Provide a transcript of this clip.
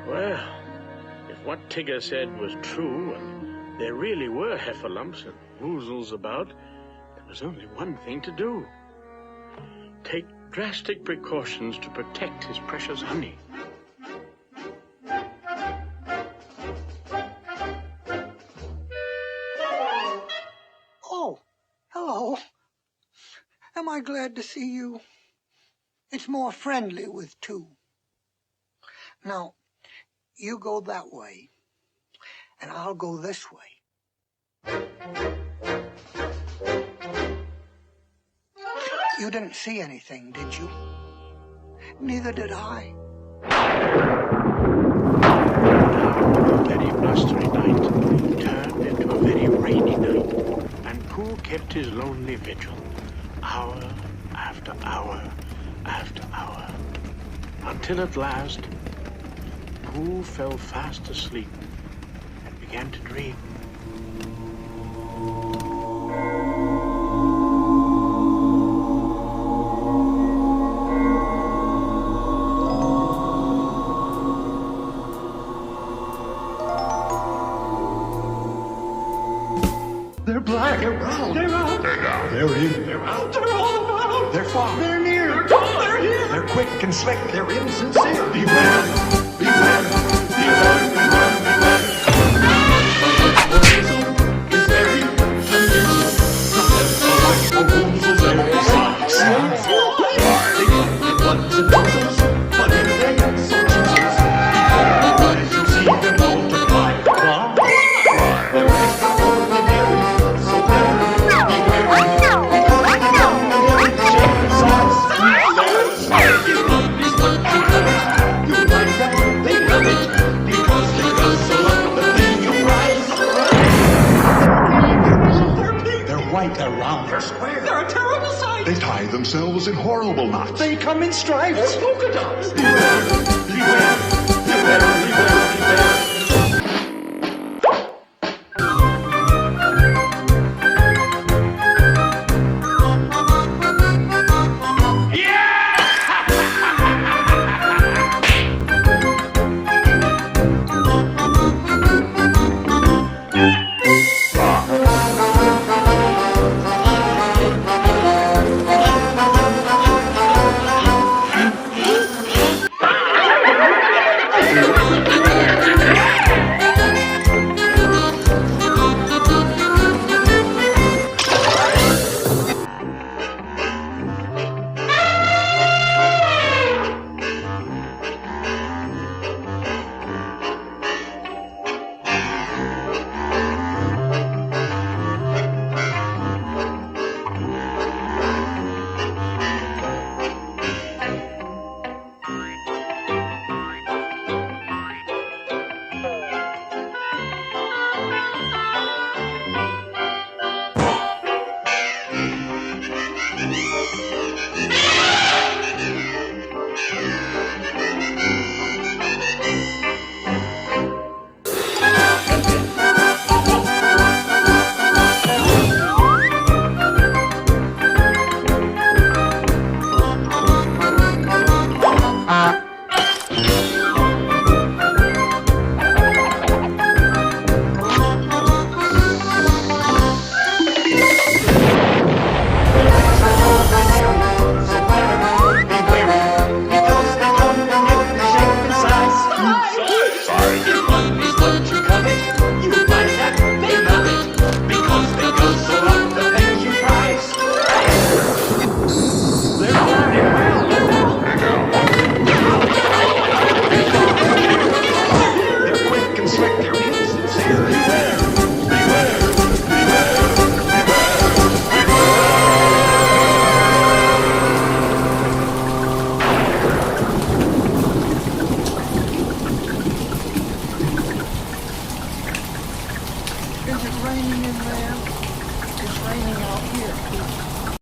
Well, if what Tigger said was true, and there really were heffalumps and woozles about, there was only one thing to do. Take drastic precautions to protect his precious honey. Oh, hello. Am I glad to see you? It's more friendly with two. Now, you go that way, and I'll go this way. You didn't see anything, did you? Neither did I. A very blustery night turned into a very rainy night, and Pooh kept his lonely vigil, hour after hour after hour, until at last Pooh fell fast asleep and began to dream. They're black. They're round. They're out. They're down. They're in. They're out. They're all about. They're far. They're near. They're gone. They're here. They're quick and slick. They're insincere. Beware. Beware. Beware. Beware. Beware. Is very convincing. Like a woozles and a socks. They come in ones and twos, but if they get so chooses, because you see them multiply. Why? They're extraordinary. They're round, they're square. They're a terrible sight. They tie themselves in horrible knots. They come in stripes. Or polka dots. Beware, beware, beware, beware, beware.